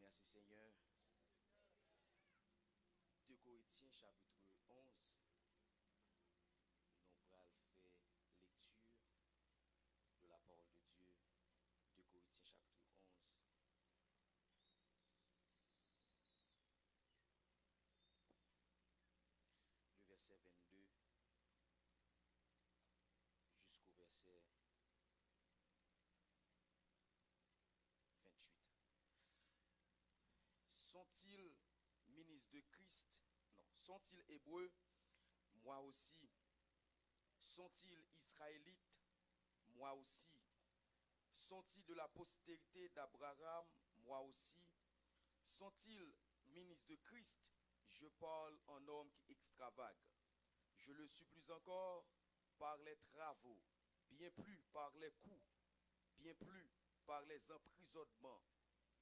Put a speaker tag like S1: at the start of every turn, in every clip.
S1: Merci Seigneur. 2 Corinthiens chapitre 11. Nous allons faire lecture de la parole de Dieu. 2 Corinthiens chapitre 11. Le verset 22 jusqu'au verset 28. Sont-ils ministres de Christ? Non. Sont-ils hébreux? Moi aussi. Sont-ils israélites? Moi aussi. Sont-ils de la postérité d'Abraham? Moi aussi. Sont-ils ministres de Christ? Je parle en homme qui extravague. Je le suis plus encore par les travaux, bien plus par les coups, bien plus par les emprisonnements,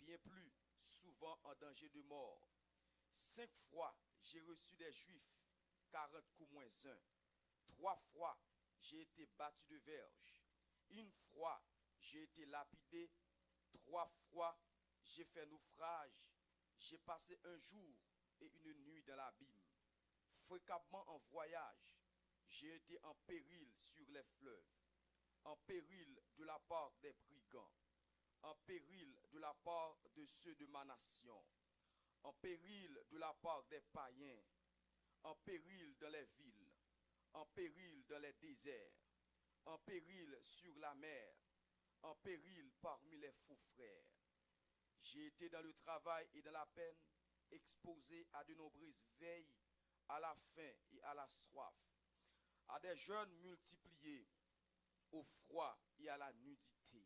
S1: bien plus souvent en danger de mort. 5 fois j'ai reçu des Juifs, 40 coups moins 1. 3 fois j'ai été battu de verge. 1 fois j'ai été lapidé. 3 fois j'ai fait naufrage. J'ai passé un jour et une nuit dans l'abîme. Fréquemment en voyage, j'ai été en péril sur les fleuves, en péril de la part des brigands, en péril de la part de ceux de ma nation, en péril de la part des païens, en péril dans les villes, en péril dans les déserts, en péril sur la mer, en péril parmi les faux frères. J'ai été dans le travail et dans la peine, exposé à de nombreuses veilles, à la faim et à la soif, à des jeûnes multipliés, au froid et à la nudité.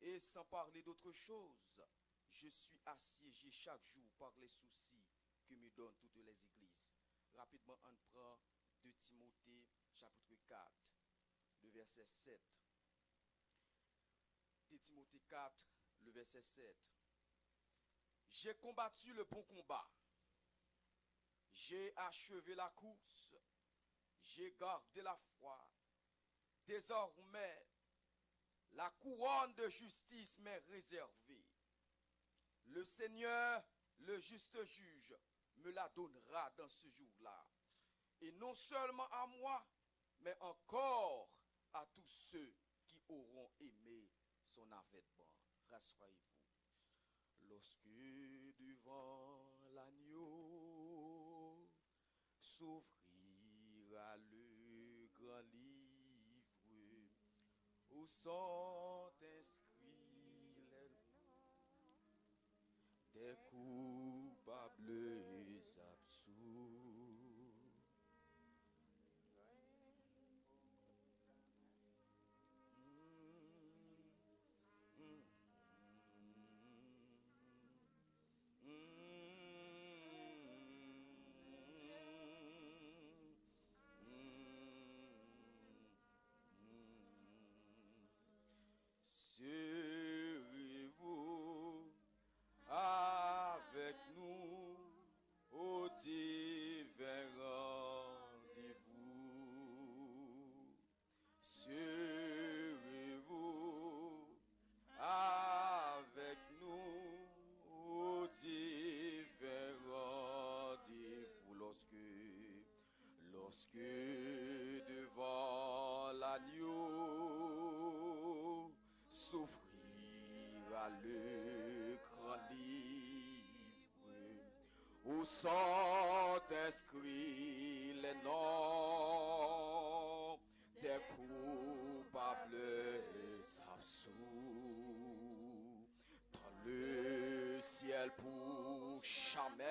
S1: Et sans parler d'autre chose, je suis assiégé chaque jour par les soucis que me donnent toutes les églises. Rapidement, on prend 2 Timothée chapitre 4, le verset 7. 2 Timothée 4, le verset 7. J'ai combattu le bon combat. J'ai achevé la course. J'ai gardé la foi. Désormais, la couronne de justice m'est réservée. Le Seigneur, le juste juge, me la donnera dans ce jour-là. Et non seulement à moi, mais encore à tous ceux qui auront aimé son avènement. Rassoyez-vous. Lorsque devant l'agneau s'ouvrira le grand livre où sont inscrits des coupables absous. Serez-vous avec nous au divin rendez-vous? Serez-vous avec nous au divin rendez-vous lorsque devant l'agneau s'ouvrira le grand livre où sont inscrits les noms des coupables absous dans le ciel pour jamais.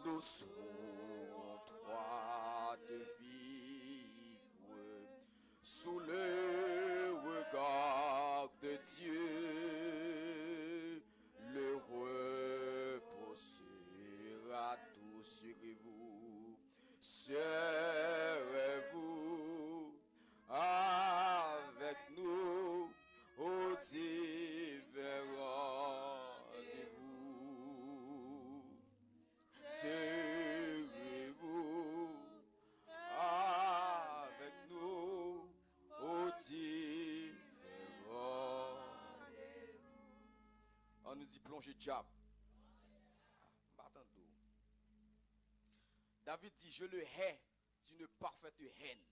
S1: Nous serons droits de vivre sous le regard de Dieu. Le repos sera tout sur vous. Serez-vous avec nous au divin rendez-vous? Serez-vous avec nous au divin rendez-vous? On nous dit plonger diable. David dit, je le hais d'une parfaite haine.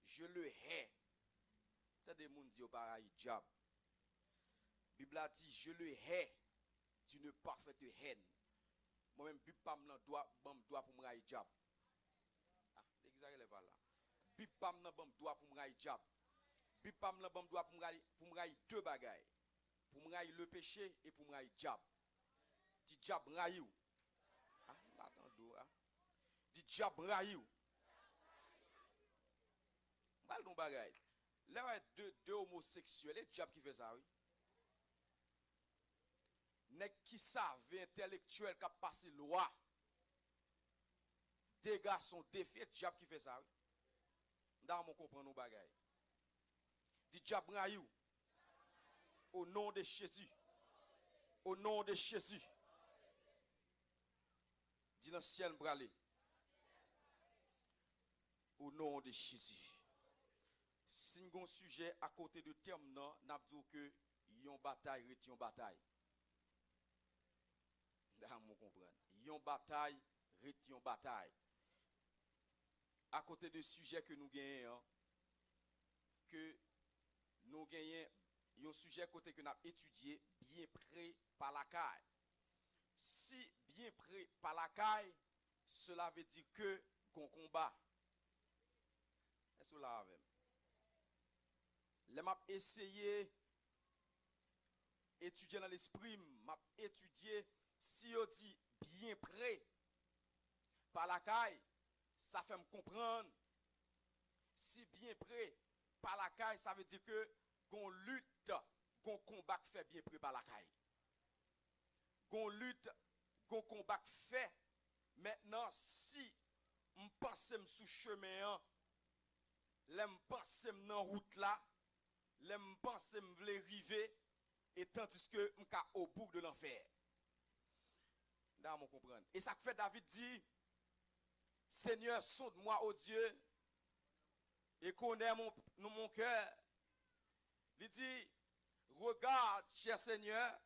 S1: Je le hais. T'as des gens qui disent pareil, diable. La Bible a dit, je le hais d'une parfaite haine. Moi-même, Bible pas me doit pour me railler diable. Exagérez pas là. Bible pas me doit pour me railler diable. Bible pas me doit pour me railler deux bagailles. Pour me railler le péché et pour me railler diable. Dit diable raille. Dit diable raille. Mal non bagaille. Là deux homosexuels, les diables qui fait ça oui. Nèg qui savent intellectuel qui a passé loi. Des garçons défiés, diable qui fait ça oui. Dans mon comprendre nos bagaille. Dit diable raille. Au nom de Jésus. Au nom de Jésus. Dit dans le ciel bralé. Au nom de Jésus. Si nous avons un sujet à côté de terme, nous avons dit que yon bataille, yon bataille. Vous comprenez? Yon bataille, yon bataille. À côté de sujet que nous gagnons, que nous gagnons, un sujet côté que nous avons étudié, bien prêt par la caille. Si bien prêt par la caille, cela veut dire que qu'on combat. Est-ce que vous l'avez? Je vais essayer d'étudier dans l'esprit, je étudier si on dit bien prêt par la caille, ça fait me comprendre. Si bien prêt par la caille, ça veut dire que qu'on lutte, qu'on combat fait bien prêt par la caille. Qu'on lutte, qu'on combat fait. Maintenant, si je pense sous chemin, je pense dans route là, je pense que je veux arriver, et tandis que je suis au bout de l'enfer. Dans mon comprendre. Et ça fait David dit, Seigneur, sonde-moi, ô Dieu, et connais mon cœur. Il dit, regarde, cher Seigneur,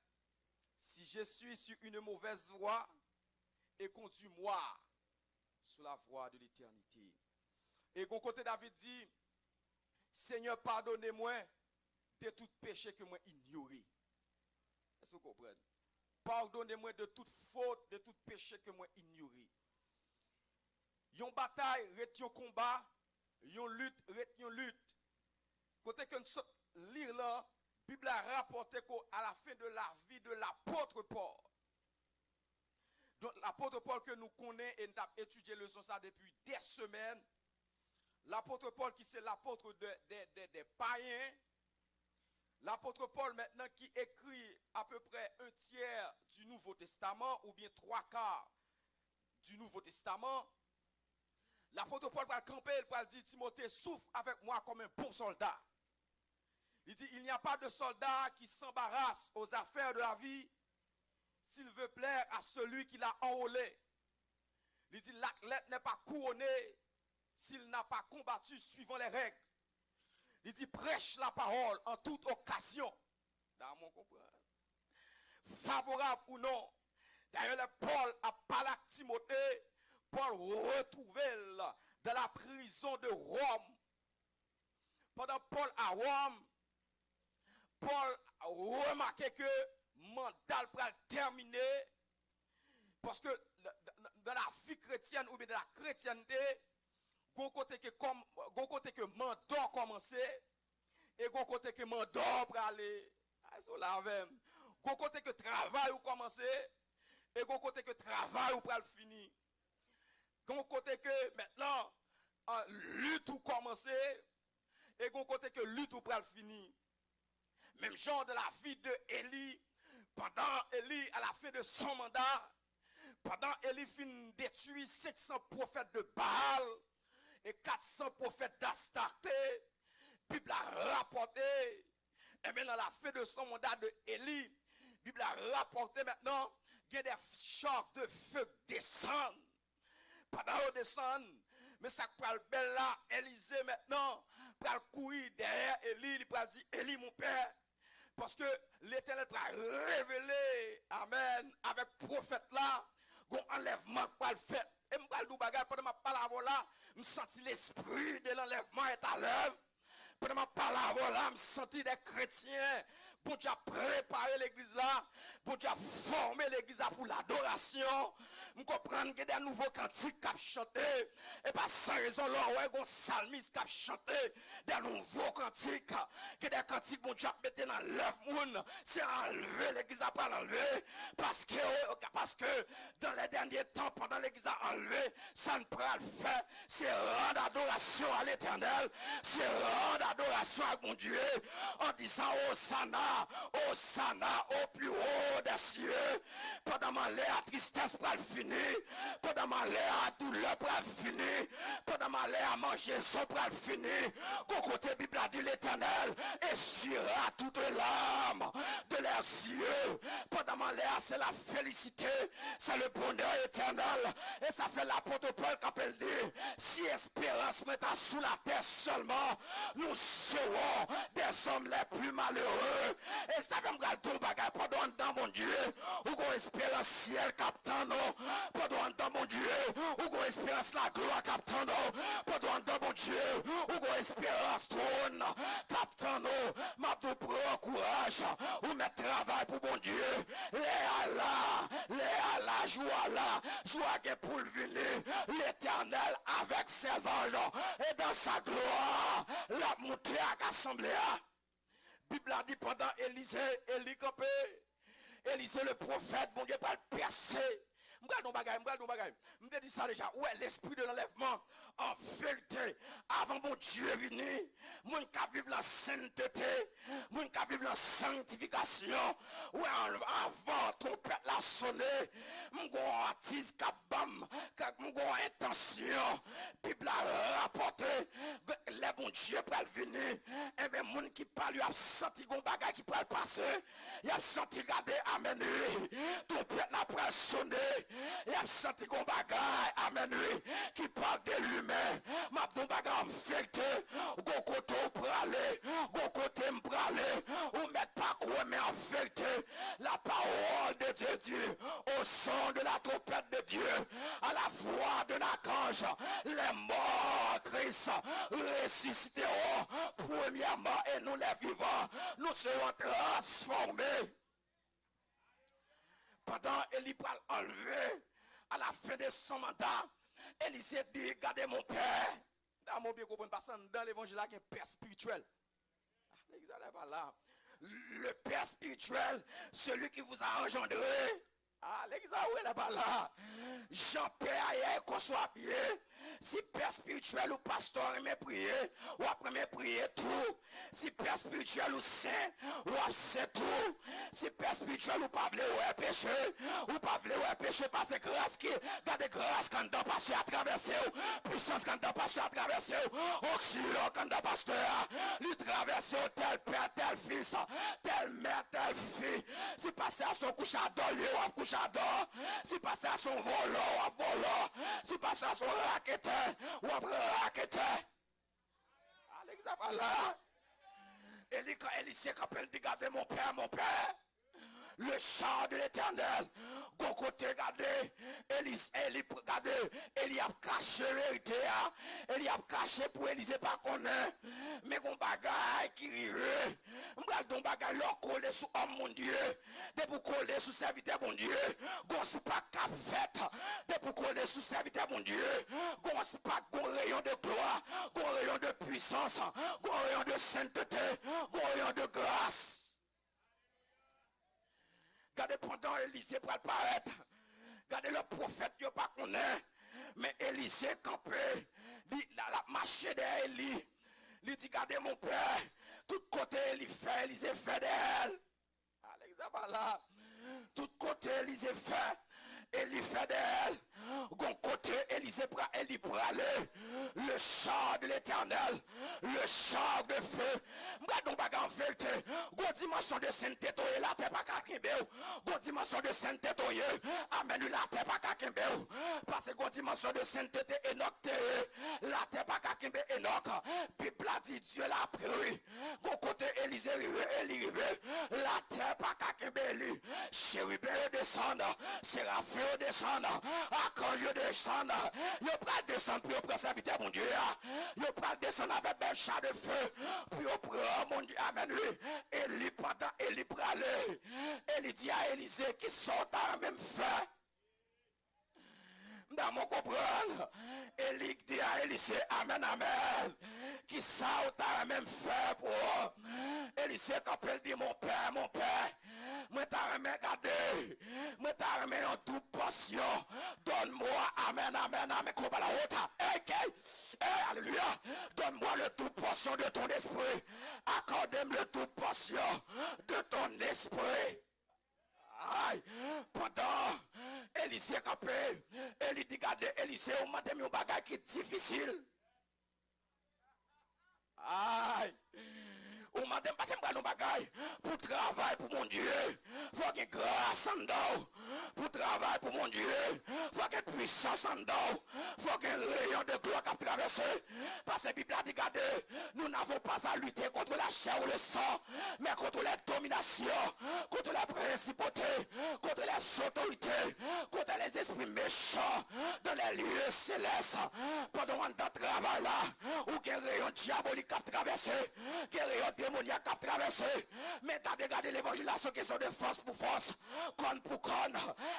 S1: si je suis sur une mauvaise voie, et conduis-moi sur la voie de l'éternité. Et de côté David dit, Seigneur, pardonnez-moi de tout péché que moi ignoré. Est-ce que vous comprenez? Pardonnez-moi de toute faute, de tout péché que moi ignoré. Yon bataille, ret yon combat, yon lutte, ret yon lutte. Côté que nous lire là, la Bible a rapporté qu'à la fin de la vie de l'apôtre Paul. Donc l'apôtre Paul que nous connaissons et nous avons étudié le son ça depuis des semaines. L'apôtre Paul qui c'est l'apôtre des païens. L'apôtre Paul maintenant qui écrit à peu près un tiers du Nouveau Testament ou bien 3/4 du Nouveau Testament. L'apôtre Paul va camper, il va dire Timothée, souffre avec moi comme un bon soldat. Il dit, il n'y a pas de soldat qui s'embarrasse aux affaires de la vie s'il veut plaire à celui qui l'a enrôlé. Il dit, l'athlète n'est pas couronné s'il n'a pas combattu suivant les règles. Il dit, prêche la parole en toute occasion. Dans mon comprendre. Favorable ou non. D'ailleurs, Paul a parlé à Timothée. Paul retrouvait dans la prison de Rome. Pendant Paul à Rome, Paul a remarqué que le mandat va terminer. Parce que dans la vie chrétienne ou bien dans la chrétienté, gon côté que mandat commencé et gon côté que mandat pour aller la même gon côté que travail ou commencé et gon côté que travail ou pour finir gon côté que maintenant lutte ou commencé et gon côté que lutte ou pour finir. Même genre de la vie de Élie, pendant Élie à la fin de son mandat, pendant Élie fin détruit 500 prophètes de Baal et 400 prophètes d'Astarté, Bible a rapporté, et bien dans la fin de son mandat de Élie, Bible a rapporté maintenant, il y a des chocs de feu qui descendent. Pendant qu'ils descendent, mais ça prend le bel là, Élisée maintenant, pour courir derrière Élie, il va dire, Élie mon père, parce lorsque l'Éternel va révéler, amen, avec prophète là, gon enlèvement pas le fait. Et m'pral dou bagay pendant ma parole là, me senti l'esprit de l'enlèvement est à l'œuvre. Pendant ma parole là, me senti des chrétiens. Bon Dieu a préparé l'église là. Bon Dieu a formé l'église là pour l'adoration. Je comprends que des nouveaux cantiques qui ont chanté. Et pas sans raison, là, ouais, un psalmiste qui a chanté. Des nouveaux cantiques. Que des cantiques, bon Dieu a mis dans l'œuvre. C'est enlevé, l'église a pas enlevé. Parce que dans les derniers temps, pendant l'église a enlevé, ça ne peut pas le faire. C'est rendre adoration à l'éternel. C'est rendre adoration à mon Dieu. En disant, Hosanna, Hosanna au plus haut des cieux. Pendant ma la tristesse pour le finir. Pendant ma la douleur pour le finir. Pendant ma la manger son pour le finir. Côté Bible a dit l'éternel essuiera toutes les larmes de leurs yeux. Pendant ma la c'est la félicité. C'est le bonheur éternel. Et ça fait l'apôtre Paul quand elle dit si espérance met sous la terre seulement, nous serons des hommes les plus malheureux. Et ça fait me ton bagage pendant dans mon Dieu. Ou qu'on espérance ciel captant non. Pendant dans mon Dieu. Ou qu'on espérance la gloire captant non. Pendant dans mon Dieu. Ou qu'on espérance trône captant non. Ma tout prend courage. Ou mettre travail pour mon Dieu. Les Allah, joie pour le venir. L'éternel avec ses anges. Et dans sa gloire, la montée à l'assemblée. Bible a dit pendant Élisée, Élisée le prophète, bon Dieu pas le percer. Je dis ça déjà. Ouais, l'esprit de l'enlèvement en vérité. Avant mon Dieu venu, mon qui vivre la sainteté, mon qui vivre la sanctification. Ouais, avant ton père l'a sonné, mon artiste qui bam, mon intention. Bible a rapporté, les bon Dieu pour le venir. Et même mon qui parle, il a senti qu'on bagage qui peut le passer. Il a senti garder, amen. Ton père n'a pas sonné. Il a senti qu'on bagaille, amen, oui, qui parle de lui-même. Ma ton bagaille en vérité, go côté pour aller, go côté pour aller, ou mettre pas quoi, mais en vérité, la parole de Dieu, au son de la trompette de Dieu, à la voix de l'archange, les morts, Christ, ressusciteront, premièrement, et nous les vivants, nous serons transformés. Pendant Élie pral enlevé, à la fin de son mandat, Élie s'est dit, regardez mon père. Dans mon bien comprendre, parce que dans l'évangile, il y a un père spirituel. Le père spirituel, celui qui vous a engendré. Ah, l'examen là bas là. Jean-Père hier qu'on soit bien. Si père spirituel ou pasteur aime prier, ou après prier tout. Si père spirituel ou saint, ou absent tout. Si père spirituel ou pas vle ou péché, ou pas vle ou péché parce que grâce qui garde grâce quand dans passer à traverser, puissance quand dans passer à traverser, auxiliaire quand dans pasteur, lui traverser tel père, tel fils, tel mère, tel fille. Si passer à son couche à dor, ou couche à dor. Si passer à son volant, ou volant. Si passer à son raqueteur, ou raqueteur. L'exemple là. Élie s'est rappelé de garder mon père, le char de l'éternel. Gon côté regardez, Élie a caché la vérité. Élie a caché pour Élisée pas connaître. Mais gon bagay qui rive. M'gal don bagay leur coller sous homme mon Dieu. De pour coller sous serviteur mon Dieu. Gon c'est pas qu'a fait. De pour coller sous serviteur mon Dieu. Gon c'est pas gon rayon de gloire, gon rayon de puissance, gon rayon de sainteté, gon rayon de grâce. Regardez pendant Élisée pour apparaître. Regardez le prophète, il pas connaît. Mais Élisée campé. La marché derrière Élie. Il dit, regardez mon père. Tout côté Élisée fait d'elle. L'exemple là. Tout côté Élisée fait. Élie fait d'elle. Gon côté Élisée pour aller. Le char de l'éternel. Le char de feu. M'gardons baga en vérité. Gon dimension de sainteté toye la terre pas kakembe. Gon dimension de sainteté toye. Amen la terre pas kakembe. Parce que gon dimension de sainteté Enoch la terre pas kakembe Enoch. Bible a dit Dieu l'a pris. Gon côté Élisée rive, Élie rive.
S2: chérubins descendent, séraphins descendent, archanges descendent, ils prennent descendre pour prendre serviteur mon Dieu, ils prennent descendre avec un chat de feu, pour prendre mon Dieu, amen, oui, Élie pendant Élie pralé, Élie dit à Élisée qui sort à la même fin. Dans mon comprendre, Élie dit à Élisée, amen, amen, qui saute à la même fin pour Élisée quand elle dit mon père, moi t'as regardé, moi t'as remis en toute passion, donne-moi, amen, amen, amen, qu'on va la haute, alléluia, donne-moi le toute passion de ton esprit, accorde-moi le toute passion de ton esprit. Aïe, pendant Élisée campé, Élie dit regardez, Élisée, on m'a donné un bagage qui est difficile. Aïe. Ou madame, parce que nous bagaille pour travail pour mon Dieu. Faut qu'il y ait grâce en dedans. Pour travail pour mon Dieu. Faut qu'il y ait puissance en dedans. Faut qu'il y ait un rayon de gloire qui a traversé. Parce que la Bible a dit, regardez, nous n'avons pas à lutter contre la chair ou le sang, mais contre les dominations, contre les principautés, contre les autorités, contre les esprits méchants dans les lieux célestes. Pendant un travail là, où il y a un rayon diabolique qui a traversé, qui a un rayon démoniaque qui a traversé, mais regardez l'évangélisation qui sont de force pour force, corne pour corne,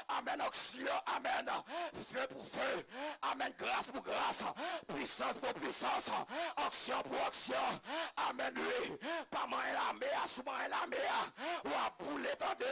S2: amen, action, amen, feu pour feu, amen, grâce pour grâce, puissance pour puissance, action pour action, amen, oui, pas moyen l'armée, souvent l'armée, ou à bouler, attendez,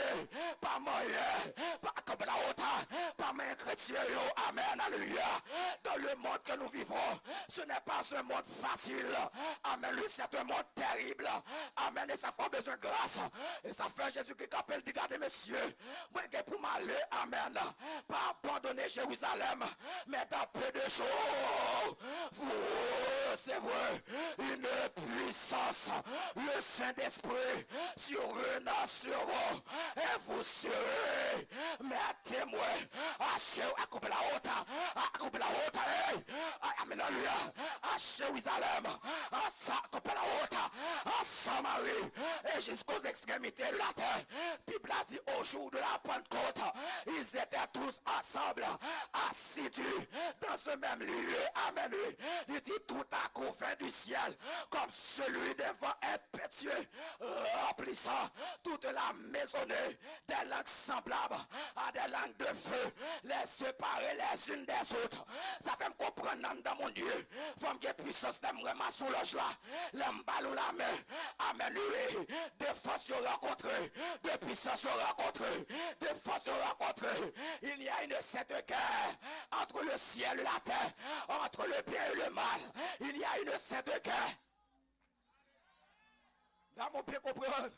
S2: pas moyen, pas comme la haute, pas moyen chrétien, amen, alléluia, dans le monde que nous vivons, ce n'est pas un monde facile, amen, lui, c'est un monde terrible, amen, et ça fait besoin de grâce, et ça fait Jésus-Christ qui appelle, dit, regardez, messieurs, moi, pour m'aller, amen, pas abandonner Jérusalem, mais dans peu de jours, vous recevrez une puissance, le Saint-Esprit sur vous, et vous serez mes témoins, à couper la haute, amen, à Jérusalem, à couper la haute, à Samarie, et jusqu'aux extrémités de la terre. Bible a dit au jour de la Pentecôte, ils étaient tous ensemble, assidus dans ce même lieu, amen, il dit tout à coup fin du ciel, comme celui des vents impétueux, remplissant toute la maisonnée, des langues semblables à des langues de feu, les séparer les unes des autres. Ça fait me comprendre dans mon Dieu, femme qui est puissance de me sous l'âge là, l'emballon la main, amen, lui, de force se rencontrer, de puissance se rencontrer, de force se rencontrer. Il y a une sainte guerre entre le ciel et la terre, entre le bien et le mal. Il y a une sainte guerre. Dans mon bien comprendre,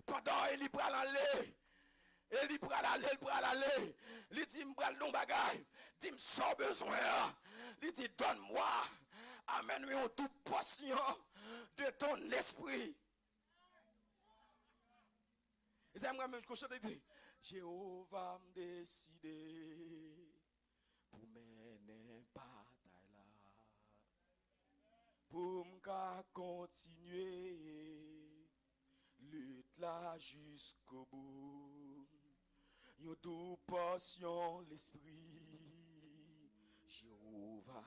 S2: pendant il pral aller, il pral aller, il dit m'pral non bagay, dit m'sors besoin, il dit donne-moi, amène-moi en toute portion de ton esprit. Et ça me même chante dit Jéhovah me décidé pour mener bataille là, pour me continuer lutte là jusqu'au bout. Yo tout passion l'esprit Jéhovah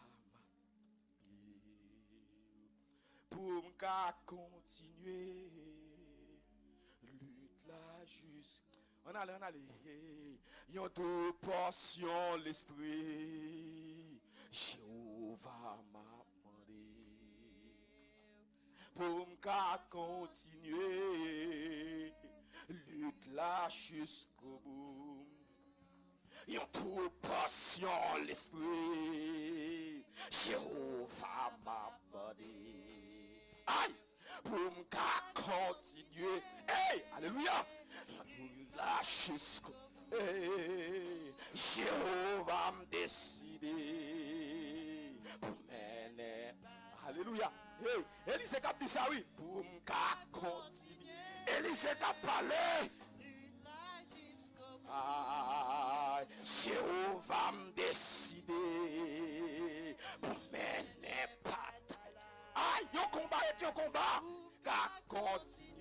S2: pour me continuer lutte là jusqu'au on allait yo tout passion l'esprit Jéhovah m'a demandé pour me continuer lutte là jusqu'au bout. Yon tout passion l'esprit Jéhovah m'a demandé. Aïe, pour me continuer. Hey, alléluia. Là jusqu'au hey, Jéhovah m'a décidé pour mener. Alléluia. Hey, Élisée qui a dit ça, oui. Pour me continuer. Élisée qui a parlé. Jéhovah m'a décidé pour mener bataille. Aïe, yon combat est un combat. Qu'à continuer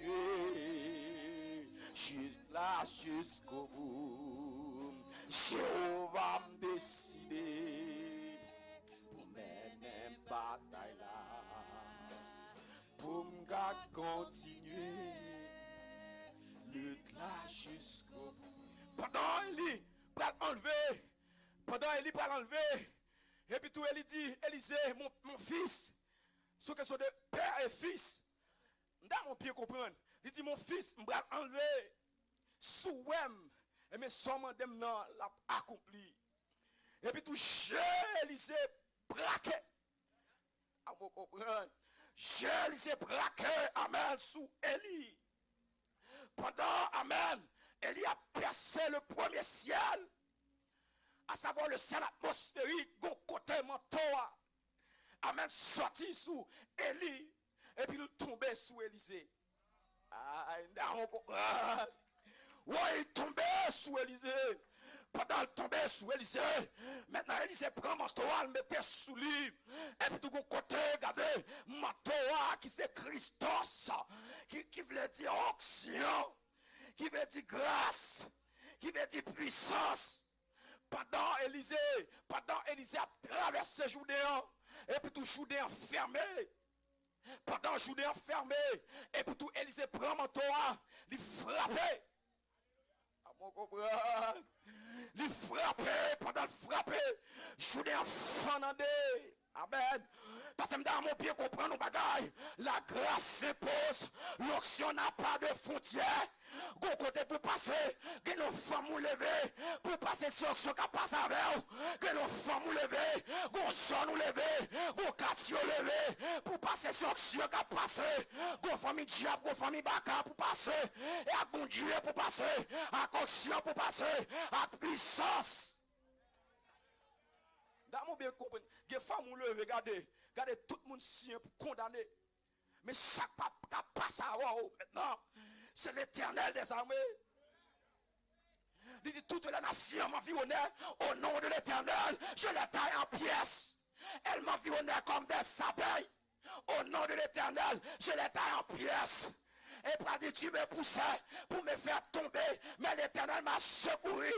S2: là jusqu'au bout. Jéhovah m'a décidé pour mener une bataille là, pour me continuer, lutte là jusqu'au bout. Pendant Élie, pour l'enlever, et puis tout Élie dit, Élisée, mon fils, ce que sont de père et fils, dans mon pied comprendre, il dit, mon fils, je vais enlever, sous wem, et mes sommes dem nan l'a accompli. Et puis tout Élisée braqué. À vous comprendre. Élisée braqué, amen, sous Élie. Pendant, amen, Élie a percé le premier ciel, à savoir le ciel atmosphérique, gon côté manteau. Amen, sorti sous Élie, et puis il tombait sous Élisée. Ah, ouais, il tombait sous Élisée. Pendant qu'il tombait sous Élisée, maintenant Élisée prend manteau, il mettait sous lui. Et puis tout le côté, regardez, manteau qui c'est Christos, qui veut dire onction, qui veut dire grâce, qui veut dire puissance. Pendant Élisée a traversé Jourdain, et puis tout Jourdain fermé. Pendant Jourdain fermé, et puis tout Élisée prend manteau, il frappait. Il frappait, pendant le frappé, Jourdain fanandé. Amen. Parce que dans mon pied comprendre nos bagailles, la grâce s'impose, l'onction n'a pas de frontières. Go côté pour passer, que nos femmes ou lever, pour passer sur ce qui passe avec vous, que nos femmes ou lever, go son ou lever, go katio lever, pour passer sur ce qui passe, go famille diable, go famille baka pour passer, et à bon Dieu pour passer, à coction pour passer, à puissance. Dans mon bien compris, les femmes ou lever, regardez tout le monde sien pour condamner. Mais chaque pape qui passe à vous maintenant, c'est l'Éternel des armées. Il dit, toutes les nations m'environnaient au nom de l'Éternel, je les taille en pièces. Elles m'environnaient comme des abeilles. Au nom de l'Éternel, je les taille en pièces. Et pour dire, tu me poussais pour me faire tomber, mais l'Éternel m'a secouru.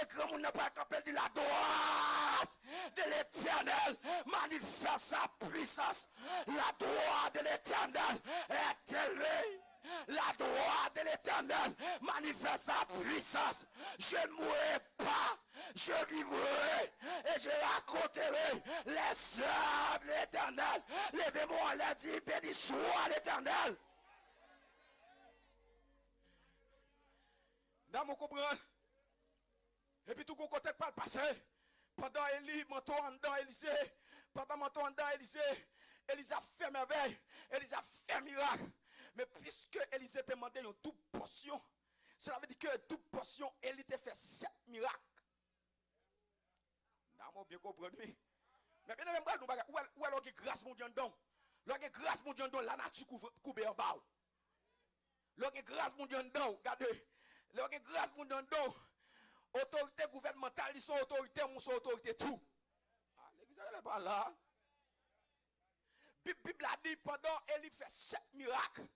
S2: Et que mon n'a pas capable de la droite de l'Éternel manifeste sa puissance. La droite de l'Éternel est élevée. La droite de l'Éternel manifeste sa puissance. Je ne mourrai pas, je vivrai et je raconterai les œuvres de l'Éternel. Levez-moi, elle a dit, béni soit l'Éternel. Dans mon comprendre. Et puis tout le côté pas le passé. Pendant Élie, manteau en dedans, Élisée. Pendant manteau en dedans, Élisée a fait merveille. Élisée a fait miracle. Mais puisque Élisée te demandé une double portion, cela veut dire que double portion, Élie te fait 7 miracles. N'a bien compris. Mais bien même où alors que grâce mon Dieu dedans. Lorsque grâce mon Dieu dedans, la nature couvre en bas. Lorsque grâce mon Dieu dedans, regardez. Lorsque grâce mon Dieu dedans, autorité gouvernementale, ils sont autorité, ils sont autorité tout. Ah, l'église n'est pas là. Bible a dit pendant Élie fait 7 miracles.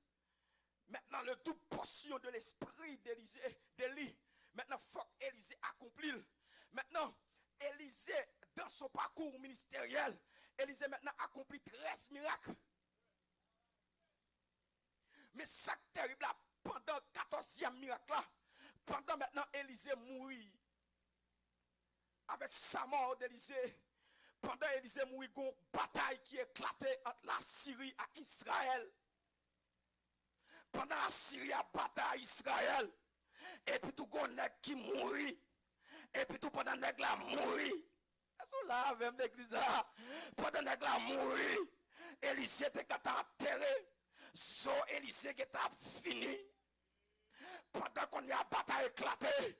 S2: Maintenant, le double portion de l'esprit d'Élie. Maintenant, il faut qu'Élisée accomplisse. Maintenant, Élisée, dans son parcours ministériel, Élisée maintenant accomplit 13 miracles. Mais ça terrible là, pendant le 14e miracle là, pendant maintenant Élisée mourit. Avec sa mort d'Élisée, pendant Élisée mourit, il y a une bataille qui éclatait entre la Syrie et Israël. Pendant la Syrie a bataille Israël, et puis tout le monde qui mourit, et puis tout pendant nèg la mourit. Est-ce là avec l'église là? Pendant nèg la mourit, Élisée était enterré, so Élisée qui était fini. Pendant qu'on y a bataille éclatée,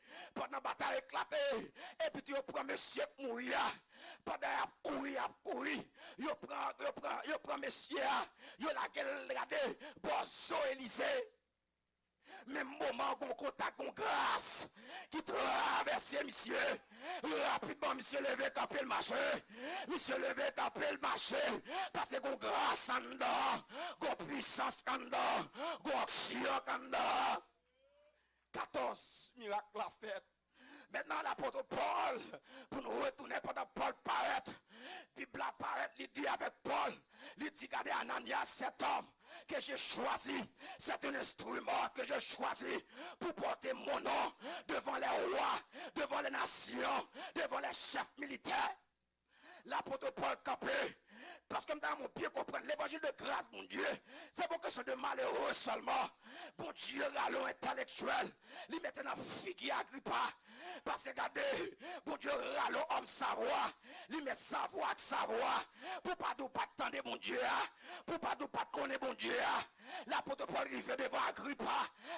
S2: et puis tu prends monsieur mourir, pendant qu'il a couru, il prend monsieur, il a regardé, bon, so Élisée. Même moment qu'on contact, qu'on grâce, qui traverse monsieur, rapidement monsieur levé, capé le marché, monsieur levé, capé le marché, parce qu'on grâce en dedans, qu'on puissance en dedans, qu'on action en dedans. 14 miracles la fête. Maintenant, l'apôtre Paul, pour nous retourner pendant Paul paraît, Bible apparaît, il dit avec Paul, il dit, regardez Ananias, cet homme que j'ai choisi, c'est un instrument que j'ai choisi pour porter mon nom devant les rois, devant les nations, devant les chefs militaires. L'apôtre Paul campé, parce que dans mon pied comprendre l'évangile de grâce, mon Dieu, c'est pour que ce de malheureux seulement. Bon Dieu, rallon intellectuel, il mettait dans figue Agrippa. Parce que regardez, bon Dieu, rallon homme savoir, il met savoir avec savoir, pour pas nous pas attendre mon Dieu, pour pas nous pas connaître mon Dieu. L'apôtre Paul arrive devant Agrippa,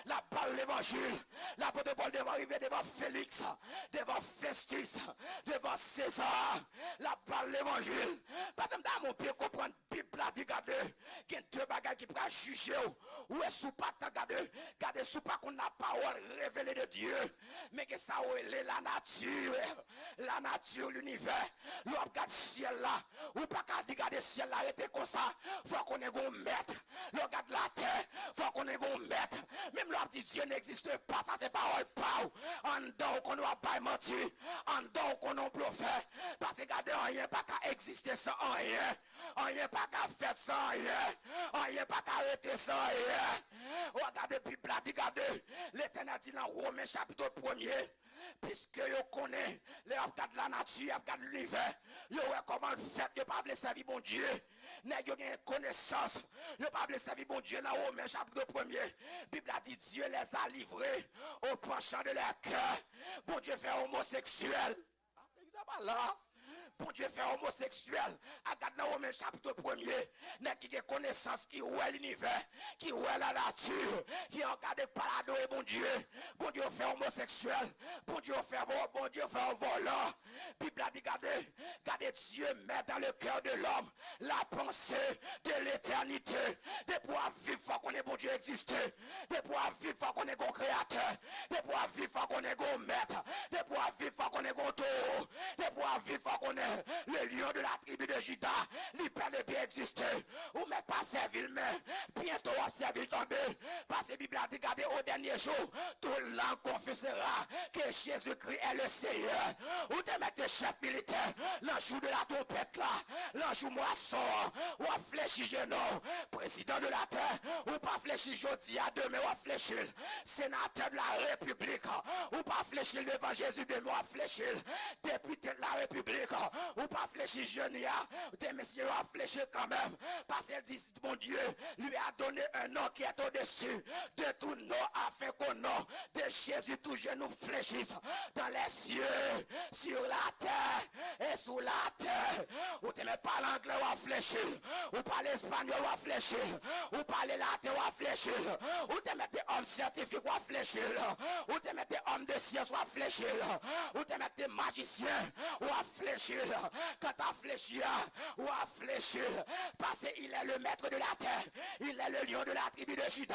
S2: la parole l'évangile. L'apôtre Paul devant arriver devant Félix, devant Festus, devant César, la parole l'évangile. Parce que dans mon pied comprendre Bible là, regardez, il y a deux bagages qui pourraient juger ou est sous pas regardez sous pas qu'on a parole révélée de Dieu, mais que ça est la nature, l'univers. L'on regarde ciel là, ou pas qu'à regarder ciel là, arrêtez comme ça, faut qu'on ait un maître. L'on regarde la terre, faut qu'on ait un maître. Même l'on dit Dieu n'existe pas, ça c'est parole pas. En dedans qu'on doit pas mentir, en dedans qu'on a bluffé. Parce que regardez, rien pas qu'à exister sans rien. Rien pas qu'à faire sans rien. Rien pas qu'à arrêter sans rien. Regardez, Bible là, regardez, l'Éternel dit dans Romains chapitre 1er. Puisque vous connaissez les regards de la nature, regards de l'univers, vous voyez comment le fait de ne pas vouloir servir bon Dieu. Vous avez connaissance, vous ne pas vouloir servir bon Dieu dans Romains chapitre 1er. La Bible a dit Dieu les a livrés au penchant de leur cœur. Bon Dieu fait homosexuel. Là. Bon Dieu fait homosexuel. Regarde dans Romains chapitre 1er. N'est qui a connaissance qui ouait l'univers, qui ouait la nature, qui regarde par adorer bon Dieu. Bon Dieu fait homosexuel. Bon Dieu fait un volant. Bible a dit regardez Dieu met dans le cœur de l'homme la pensée de l'éternité. De pouvoir vivre faut qu'on ait bon Dieu exister. De pouvoir vivre faut qu'on ait bon créateur. De pouvoir vivre faut qu'on ait bon maître. De pouvoir vivre faut qu'on ait bon taureau. De pouvoir vivre faut qu'on ait le lion de la tribu de Juda, il peut ne bien exister. Ou mais pas servir, mais bientôt on servir tomber. Parce que la Bible a dit, regardez au dernier jour, tout langue confessera que Jésus-Christ est le Seigneur. Ou te mettre chef militaire, l'enjou de la trompette là, l'enjou moisson, ou à fléchir genou, président de la terre, ou pas fléchir jeudi à demain, ou à fléchir sénateur de la République, ou pas fléchir devant Jésus demain, ou à fléchir député de la République. Ou pas fléchir jeune, des messieurs ont fléchi quand même. Parce qu'elle dit, mon Dieu lui a donné un nom qui est au-dessus de tout nom, afin qu'au nom de Jésus, tout genou fléchisse dans les cieux, sur la terre et sous la terre. Ou tu ne parles anglais ou à fléchir, ou parles espagnol ou à fléchir, ou parles latin ou à fléchir, ou tu mets des hommes scientifiques ou à fléchir, ou tu mets des hommes de science ou à fléchir, ou tu mets des magiciens ou à fléchir. Quand à fléchir ou à fléchir, parce qu'il est le maître de la terre, il est le lion de la tribu de Juda,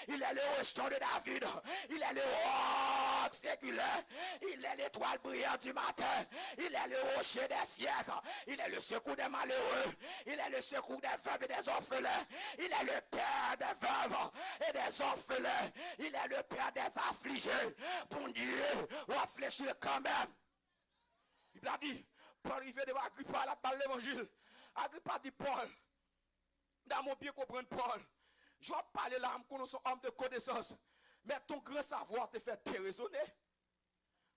S2: il est le rejeton de David, il est le roc séculaire, il est l'étoile brillante du matin, il est le rocher des siècles, il est le secours des malheureux, il est le secours des veuves et des orphelins, il est le père des veuves et des orphelins, il est le père des affligés. Bon Dieu, on va fléchir quand même. Il a dit, Paul arrivé devant Agrippa, la parole l'évangile. Agrippa dit Paul, dans mon bien comprendre Paul, je vais parler là, je connais un homme de connaissance, mais ton grand savoir te fait déraisonner.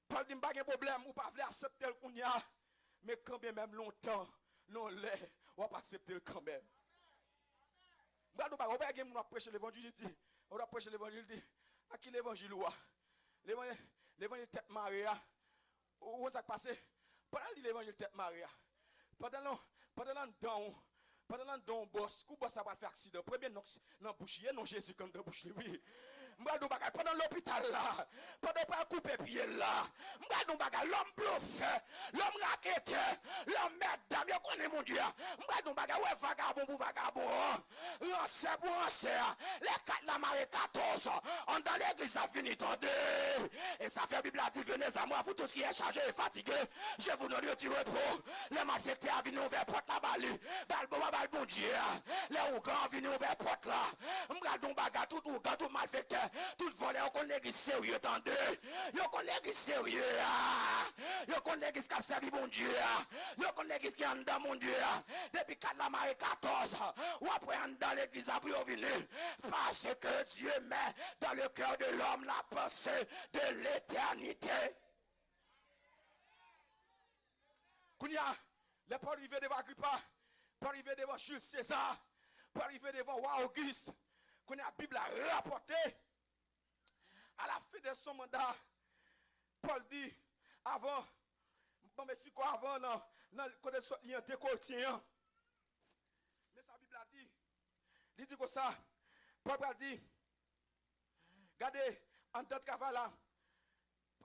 S2: Paul dit, pas de problème, ou pas accepter le qu'on y a, mais quand bien même longtemps, non l'est, on va pas accepter le quand même. On va prêcher l'évangile, on va prêcher l'évangile, à qui l'évangile ou l'évangile tête Maria, où ça passé? Pendant l'évangile tête Maria, pendant le boss, coup boss ça va faire accident. Premier non bouchier, non Jésus comme dans bouchier, oui. Pendant l'hôpital là, pendant pas couper pied là, l'homme bluffé, l'homme raquette, l'homme mesdames, yo connaît mon Dieu. Ouais vagabond pour vagabond, rancé pour rancé, les 4 la marée 14, on dans l'église a fini tendez. Et ça fait Bible a dit venez à moi, vous tous qui êtes chargés et fatigués, je vous donne du repos. Les malfaités a venu ouvrir porte la balle, bon Dieu, les ougans viennent ouvrir porte là, m'gardons bagarre tout malfaités. Tout volé, on connaît l'église sérieux, attendez. Yo connaît l'église sérieux. Yo connaît l'église qui a servi mon Dieu. Yo connaît l'église qui est en dedans mon Dieu. Depuis 4 la marée 14, ou après en dedans l'église a pris au venu. Parce que Dieu met dans le cœur de l'homme la pensée de l'éternité.
S1: Kounia, les pas arrivés devant Agrippa, pas arrivés devant Jules César, pas arrivés devant roi Auguste. Kounia, la Bible a rapporté. À la fin de son mandat, Paul dit, avant, bon, m'explique quoi avant, dans le côté de l'Union des Corinthiens. Mais sa Bible a dit, il dit comme ça, Paul a dit, regardez, en tant que travail là,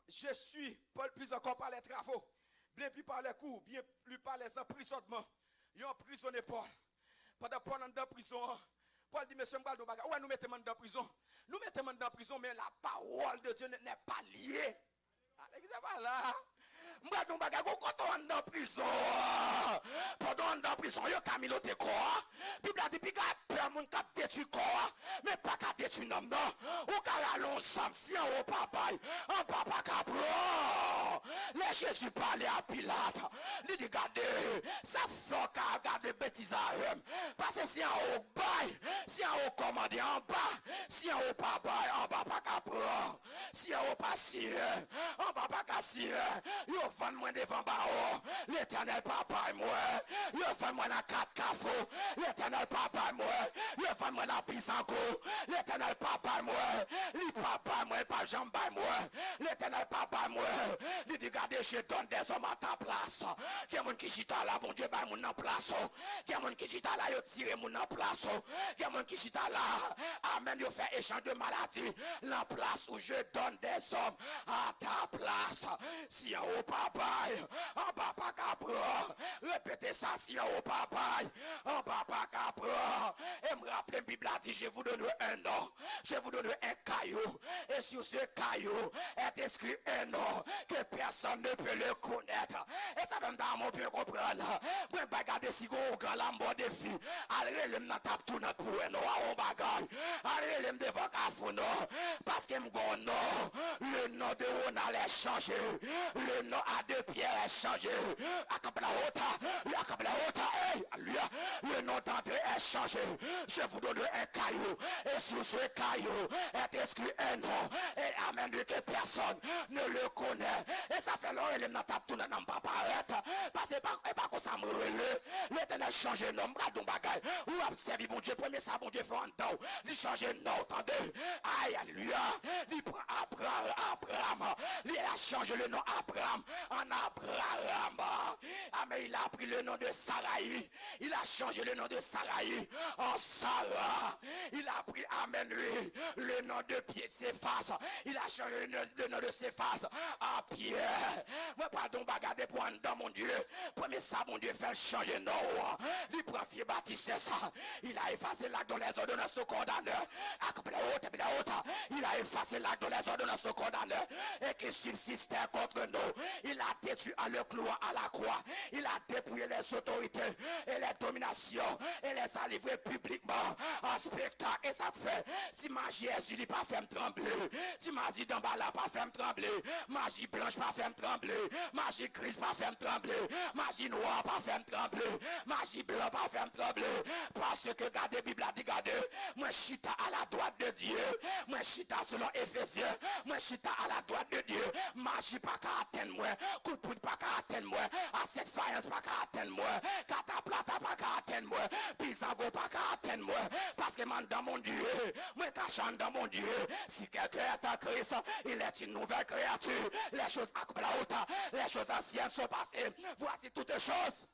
S1: je suis, Paul plus encore par les travaux, bien plus par les coups, bien plus par les emprisonnements. Ils ont emprisonné Paul. Pendant Paul en prison, Paul dit, monsieur Mbal, ouais, nous mettons dans prison. Nous mettons dans prison, mais la parole de Dieu n'est pas liée. C'est pas là. Quand on est en prison, pendant on est en prison, il y a Camilo te corps. Bible a dit, il y a peur moun k'ap détruit corps, mais pas qu'à détruire nom non. Ou qu'à allons ensemble, si on papa, on papa capro. Les Jésus parlait à Pilate. Il dit, regardez, ça fait qu'à regarder bêtises à eux. Parce que si on haut bail, si on haut commandé en bas, si on haut papa, on papa capro. Si on haut pas si, on papa cassi. Yo fan moi devant bao, l'éternel papa moi. Yo fan moi dans 4 cafos, l'éternel papa moi. Yo fan moi dans pisanko, l'éternel papa moi. Li papa moi pas jambay moi. L'éternel papa moi. Li dit regardez je donne des hommes à ta place. Qui moun qui chita là bon Dieu ba moun en place. Qui moun qui chita là yo tire moun en place. Qui moun qui chita là amen yo fait échange de maladie. La place où je donne des hommes à ta place. Si au papa, en papa capro, répétez ça si au papa, en papa capro, et me rappelez, Bible a dit, je vous donne un nom, je vous donne un caillou, et sur ce caillou est écrit un nom que personne ne peut le connaître. Et ça même dans mon peut comprendre, moi bagarder si gros grand lambo de filles, allez le m'natap tout notre pour un nom, on bagaille, allez le m'devant cafouno, parce que m'gon le nom de Ronald est changé. Le nom à 2 pierres est changé. Le nom d'André est changé. Je vous donne un caillou. Et sur ce caillou est écrit un nom. Et amen que personne ne le connaît. Et ça fait longtemps que les tape tout n'a pas paraître. Parce que pas comme ça me relève. L'éternel change de nom. Ou observe mon Dieu. Premier ça, mon Dieu fait en dedans. Il change de nom. Attendez. Aïe, alléluia. Il prend Abraham. Il a changé le nom Abraham en Abraham. Ah, mais il a pris le nom de Sarai. Il a changé le nom de Sarai en Sarah. Il a pris, amen, lui, le nom de Céphas. Il a changé le nom de Céphas en Pierre. Moi, pardon, regardez pour un dans mon Dieu. Premier ça, mon Dieu, fait changer de nom. Il prend Pierre Baptiste ça. Il a effacé l'acte dans les ordonnances condamnées. Il a effacé l'acte dans les ordonnances condamnées. Et qui subsistait contre nous. Il a détruit en le clouant à la croix. Il a dépouillé les autorités et les dominations et les a livrés publiquement en spectacle. Et ça fait, si magie Jésus n'est pas fait me trembler, si magie d'en bas là pas fait me trembler, magie blanche pas fait me trembler, magie grise pas fait me trembler, magie noire pas fait me trembler, magie blanc pas fait me trembler. Parce que regardez, Bible a dit, regardez, moi chita à la droite de Dieu, moi chita selon Éphésiens, moi chita à la droite de Dieu, magie pas qu'à atteindre moi, coup de poudre pas qu'à atteindre moi, à cette faïence pas qu'à atteindre moi, cataplata pas qu'à atteindre moi, pisango pas qu'à atteindre moi, parce que man dans mon Dieu, moi cachant dans mon Dieu, si quelqu'un est en Christ, il est une nouvelle créature, les choses à la haute, les choses anciennes sont passées, voici toutes les choses.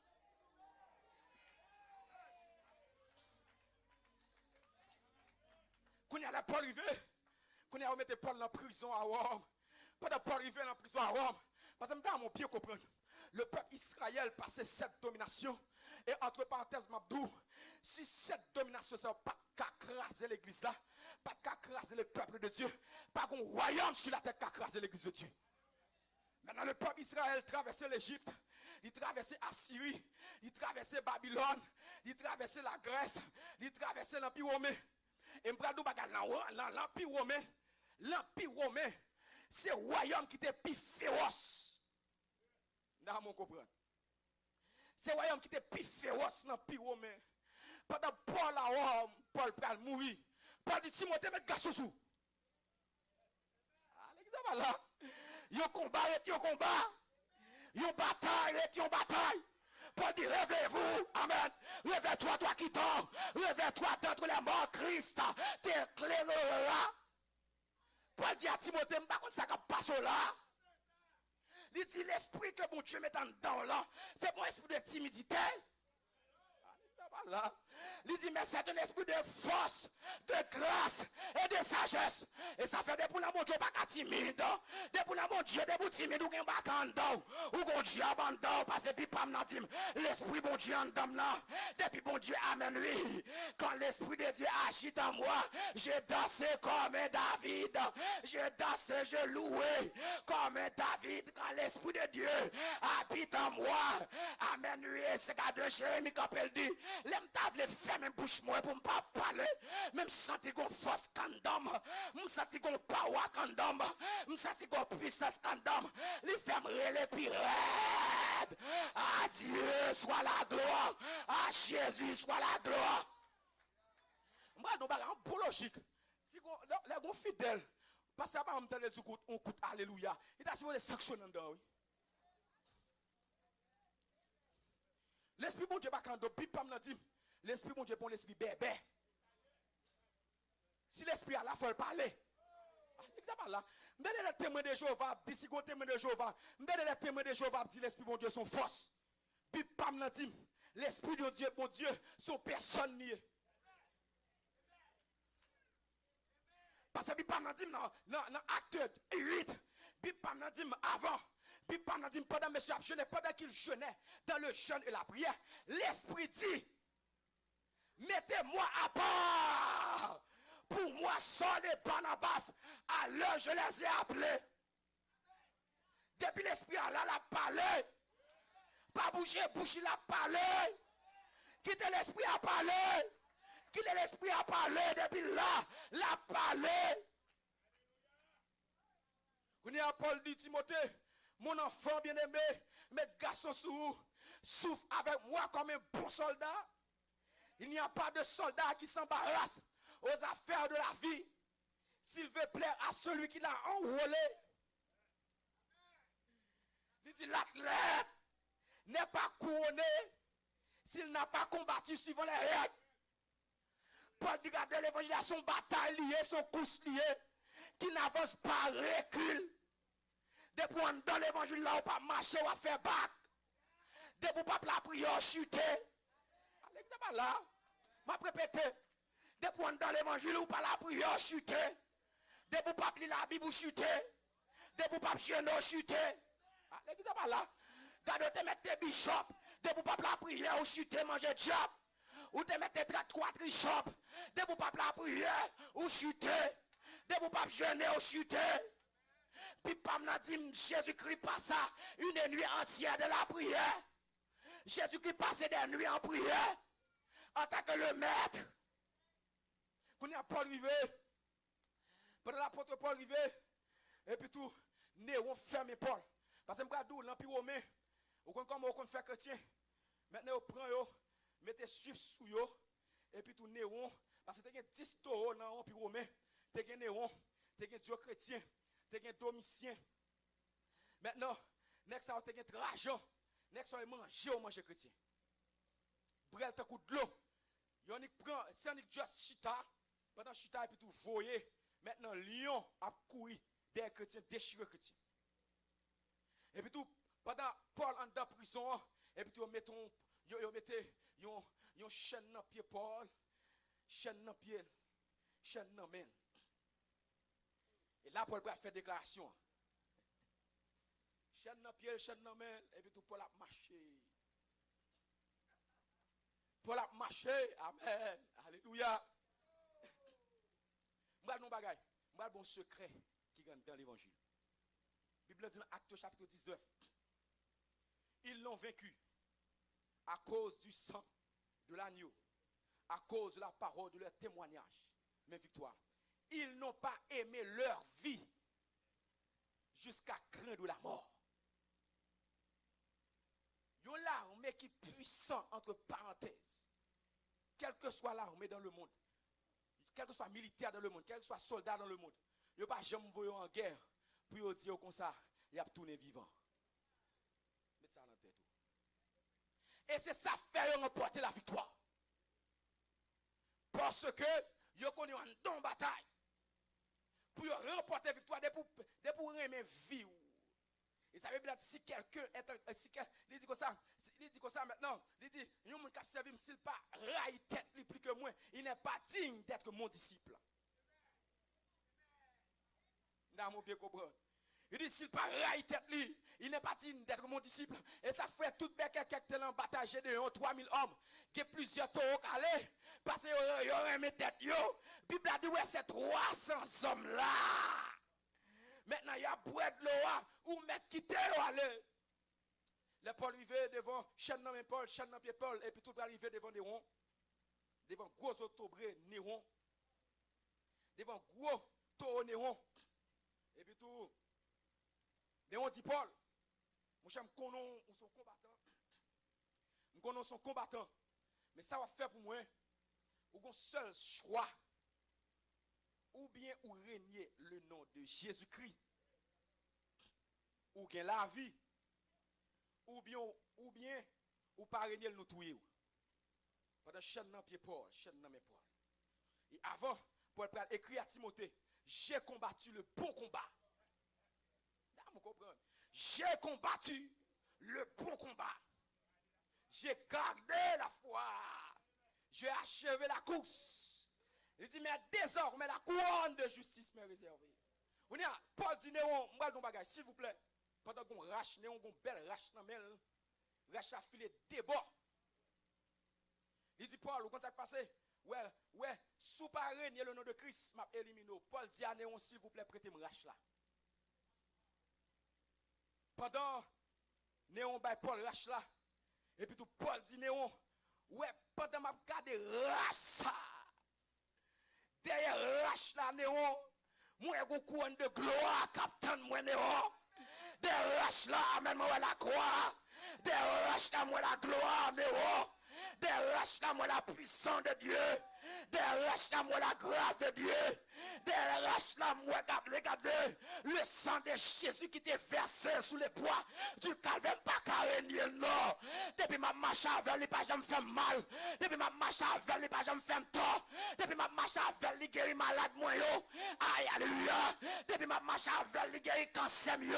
S1: Quand il y a Paul arrivé, quand il y a mis Paul en prison à Rome, pendant Paul arrivé en prison à Rome, parce que dans mon pied comprendre, le peuple Israël passait cette domination, et entre parenthèses, Mabdou, si cette domination ne pas qu'à craser l'église là, pas qu'à craser le peuple de Dieu, pas qu'un royaume sur la terre qu'à craser l'église de Dieu. Maintenant, le peuple Israël traversait l'Égypte, il traversait Assyrie, il traversait Babylone, il traversait la Grèce, il traversait l'Empire romain. Et m'bradou bagal l'Empire romain,
S2: l'empire romain, c'est le royaume qui était plus féroce. Dans mon comprendre. C'est le royaume qui était plus féroce dans l'empire romain. Pendant Paul à Rome, Paul pral mourir. Paul dit Timothée, mets garçon sous. L'exemple là. Yon combat et yon combat. Yon bataille et yon bataille. Paul dit réveillez-vous. Amen. Réveille-toi, toi qui dors. Réveille-toi d'entre les morts. Christ t'éclairera. Paul dit à Timothée, par contre, ça qui passe là. Il dit l'esprit que mon Dieu met en dedans là. C'est mon esprit de timidité. Là. Il dit, mais c'est un esprit de force, de grâce et de sagesse. Et ça fait des pour mon Dieu pas timide. Des pour mon Dieu, des pour timide ou gen bakandou. Ou gon Dieu abandon parce que puis pas m'natim. L'esprit bon Dieu en dame là. Depuis bon Dieu amène lui. Quand l'esprit de Dieu agit en moi, je dansé comme David. Je dansé, je loué comme David. Quand l'esprit de Dieu habite en moi, amen lui. C'est qu'à de Jérémie quand elle dit, l'aime t'avle faire même bouche moi pour me pas parler. Même senti qu'on force kandam. Me senti qu'on power kandam. Me senti qu'on puissance kandam. Les femmes les pires. À Dieu soit la gloire. À Jésus soit la gloire. Moi, nous avons pour logique. Si les gens fidèles, parce que on coûte alléluia. Il a supposé sanctionner dedans, oui. L'esprit bon Dieu pas quand puis pas me dit. L'esprit bon Dieu pour l'esprit bébé. Si l'esprit a la faut parler. Exemple là. Mais les témoins de Jéhovah, dit si go témoin de Jéhovah, mais les témoins de Jéhovah dit l'esprit bon Dieu son force. Puis pas me dit. L'esprit de Dieu bon Dieu son personne nié. Parce que pas me dit dans acte 8, puis pas me dit avant. Puis pendant monsieur a jeûné, pendant qu'il jeûnait dans le jeûne et la prière, l'esprit dit, mettez-moi à part. Pour moi, Saul et Barnabas, à l'heure je les ai appelés. Depuis l'esprit a là, la parlé. Pas bouger, bouger, la parlé. Quittez l'esprit à parler. Quittez l'esprit à parler. Depuis là, la parlé. Vous n'avez pas Paul dit Timothée. Mon enfant bien-aimé, mes garçons souffrent avec moi comme un bon soldat. Il n'y a pas de soldat qui s'embarrasse aux affaires de la vie s'il veut plaire à celui qui l'a enrôlé. Il dit l'athlète n'est pas couronné s'il n'a pas combattu suivant les règles. Paul dit que l'évangile a son bataille liée, son course liée, qui n'avance pas, recule. Depuis dans l'évangile là, on pas marcher, on faire bac. Depuis pas la prière chuter. L'exemple là, m'a répété. Depuis dans l'évangile, on pas la prière chuter. Depuis pas lire la Bible chuter. Depuis pas chieno chuter. L'exemple là, quand te mettre tes bishops, depuis pas la prière, on chuter, manger diable. Ou te mettre 33 trichops. Depuis pas la prière, on chuter. Depuis pas jeûner, on chuter. Puis pas m'a dit Jésus-Christ passa une nuit entière de la prière. Jésus-Christ passait des nuits en prière en tant que le maître. Quand il y a Paul rivé, pendant l'apôtre Paul rivé, et puis tout, Néron ferme Paul. Parce que je me dis, l'Empire romain, comment on fait chrétien. Maintenant, on prend, mettez suif sous yo, et puis tout Néron, parce que tu as 10 taureaux dans l'Empire romain, tu as Néron, tu as Dieu chrétien. Tu as un Domitien. Maintenant, next ça tu as un Trajan. Next ça manger chrétien. Brel te coup de l'eau. Yon prend, c'est un juste chita. Pendant chita et puis tout voyer. Maintenant lion a couru des chrétiens, déchiré chrétiens. Et puis tout pendant Paul en dans prison et puis tout mettons yo mettez yon chaîne dans pied Paul, chaîne dans pied, chaîne dans main. Et là, Paul va faire déclaration. Chaîne dans pied, chaîne dans main, et puis tout Paul a marché. Paul a marché, amen, alléluia. Moi, non bagaille, moi, bon secret qui gagne dans l'évangile. La Bible dit dans Actes chapitre 19. Ils l'ont vaincu à cause du sang de l'agneau, à cause de la parole de leur témoignage. Mais victoire. ils n'ont pas aimé leur vie jusqu'à craindre la mort. Yon l'armée qui est puissant entre parenthèses, quelle que soit l'armée dans le monde, quel que soit militaire dans le monde, quel que soit soldat dans le monde, il n'y a pas jamais voyé en guerre pour dire comme ça, il a tourné vivant. Mettez ça dans la tête. Et c'est ça fait remporter la victoire. Parce que vous connaissez un don bataille. Pour remporter la victoire, de pour aimer vie. Et ça veut dire si quelqu'un est si il dit comme ça maintenant, il dit yon moun k'ap servi s'il pas raille tête li plus que moi, il n'est pas digne d'être mon disciple. N'a mon bien comprendre. Il dit s'il pas raille tête li, il n'est pas digne d'être mon disciple. Et ça fait tout bien quelqu'un qui est en bataille de 3000 hommes, qui a plusieurs taureaux calés, parce que yo aimé tête yo. Bible a dit ouais c'est 300 hommes là. Maintenant, il y a boire de l'eau ou mettre quitter aller. Les Paul arrivé devant chaîne dans Paul, chaîne dans pied Paul, et puis tout arrivé devant Néron, devant gros autobré Néron, devant gros taureau Néron, et puis tout. Néron dit Paul, mon cher, je connais son combattant, je connais son combattant, mais ça va faire pour moi, ou un seul choix. Ou bien ou régner le nom de Jésus-Christ, ou bien la vie, ou bien ou pas régner le nous touyer. Pendant chaîne dans pied Paul, chaîne dans mes Paul. Et avant, Paul écrit à Timothée, j'ai combattu le bon combat. Là, vous comprenez? J'ai combattu le bon combat. J'ai gardé la foi. J'ai achevé la course. Il dit, mais désormais la couronne de justice m'est réservée. On y a, Paul dit, Néron, moi le bagage, s'il vous plaît. Pendant qu'on rache, Néron, qu'on belle rache dans main, rache à filer débord. Il dit, Paul, quand ça passé? Ouais, sous pas régner le nom de Christ, m'a éliminé. Paul dit à Néron, s'il vous plaît, prêtez-moi rache là. Pendant Néron, bah, Paul rache là. Et puis tout, Paul dit, Néron, ouais, pendant m'a gardé rache ça. Derrière rache la Néron, moi j'ai couronne de gloire, capitaine moi Néron. Derrière rache la, amène moi la croix. Derrière rache la, moi la gloire Néron. Derrière rache la, moi la puissance de Dieu. Derrière rache la, moi la grâce de Dieu. Derrière rache la, moi regardez le sang de Jésus qui était versé sous les bois du calvaire, pas carré non. Depuis ma marche avec lui, pas jamais fait mal. Depuis ma marche avec lui, pas jamais fait tort. Depuis ma marche avec lui, guéri malade moi yo. Aïe alléluia. Depuis ma marche avec lui, guéri cancer yo.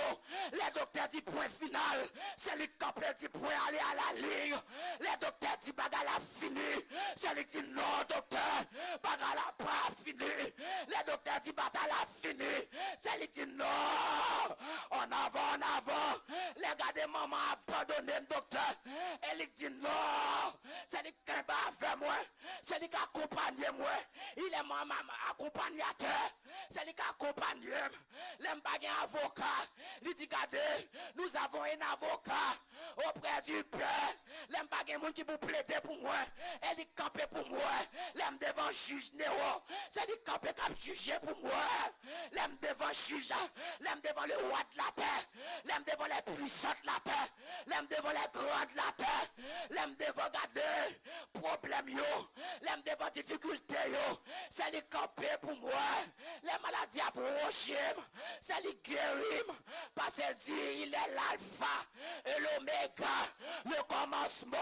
S2: Les docteurs disent point final. C'est lui qui dit point aller à la ligne. Les docteurs disent bagarre fini. C'est lui qui dit non docteur, bagarre pas fini. Les docteurs disent bataille a fini. C'est lui qui dit non. En avant. Les gars de maman abandonné le docteur. Et lui dit non. C'est lui qui va avec moi. C'est lui qui accompagne moi. Il est mon accompagnateur. C'est lui qui accompagne. L'aime pas un avocat. Il dit regardez, nous avons un avocat auprès du Père. L'aime pas un monde qui vous plaider pour moi. Elle est campé pour moi. L'aime devant juge Néo. C'est lui campé comme juger pour moi. L'aime devant juge. L'aime devant le roi de la terre. L'aime devant les puissants de la terre. L'aime devant les grands de la terre. L'aime devant garder problème yo. L'aime devant difficulté yo. C'est lui campé pour moi. Les maladies approchent. C'est lui guérir. Parce qu'elle dit il est l'alpha et l'oméga. Le commencement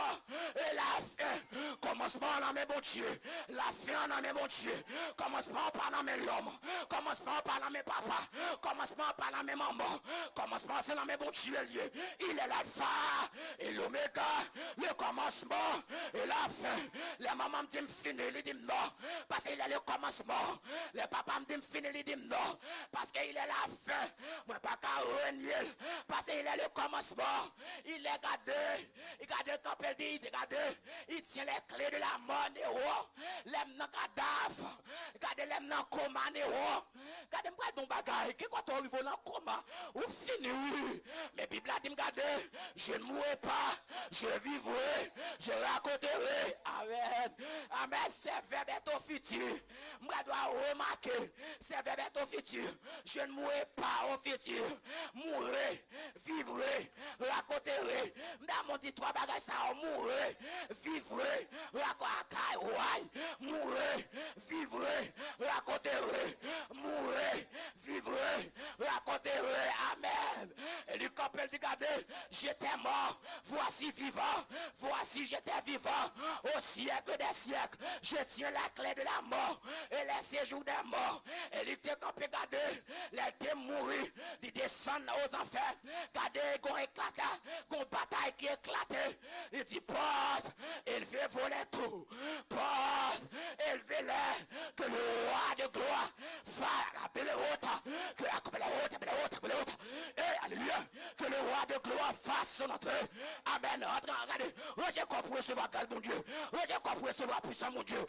S2: et la fin. Commencement dans mes bon Dieu. La fin dans mes bon Dieu. Commencement par dans mes l'homme. Commencement par dans mes papas. Commencement par dans mes mamans. Commencement c'est dans mes bon Dieu lié. Il est l'alpha et l'oméga. Le commencement et la fin. Les mamans me disent fini, ils disent non. Parce qu'il est le commencement. Les papas me disent fini, ils disent non. Parce qu'il est la fin. Moi pas qu'à renier. Parce qu'il est le commencement. Il est gardé. Il garde campé dit, regardez, il tient les clés de la mort, Néo. L'aime dans cadavre. Regardez, l'aime dans coma, Néo. Regardez, moi, ton bagage. Qui quand on arrive dans coma, ou fini, oui. Mais Bible a dit, regardez, je ne mourrai pas, je vivrai, je raconterai. Amen. Amen. C'est verbe est au futur. Moi, je dois remarquer, c'est verbe est au futur. Je ne mourrai pas au futur. Mourrai, vivrai, raconterai. Dans mon dit trois bagages, ça, mourrai, vivrai, raconterai. Mourrai, vivrai, raconterai. Mourrai, vivrai, raconterai. Amen. Et le couple dit, regardez, j'étais mort, voici vivant, voici j'étais vivant, au siècle des siècles, je tiens la clé de la mort et les séjours des morts. Et il était campé, regardez, il était mouru, il descend aux enfers, regardez, il y a éclaté, il y a une bataille qui éclate, il dit, porte, il fait voler tout, porte, élevez-les, que le roi de gloire fasse appeler haute, que la haute, et alléluia, que le roi de gloire fasse son entrée. Amen. Regardez, j'ai compris recevoir grâce, mon Dieu. J'ai compris recevoir puissance, mon Dieu.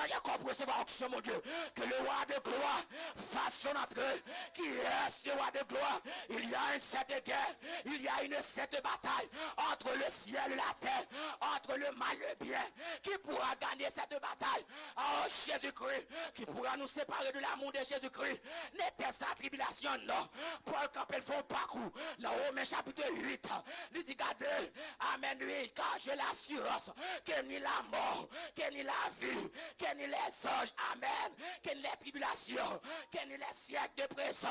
S2: J'ai compris recevoir action, mon Dieu. Que le roi de gloire fasse son entrée. Qui est ce roi de gloire? Il y a une cette guerre, il y a une cette bataille entre le ciel et la terre, entre le mal et le bien. Qui pourra gagner cette bataille? Oh, Jésus-Christ. Qui pourra nous séparer de l'amour de Jésus-Christ? N'était-ce la tribulation? Non. Paul Campbell fait un parcours dans Romains chapitre 8. Il dit, regardez, amen, oui, car j'ai l'assurance que ni la mort, que ni la vie, que ni les anges, amen, que ni les tribulations, que ni les siècles de présent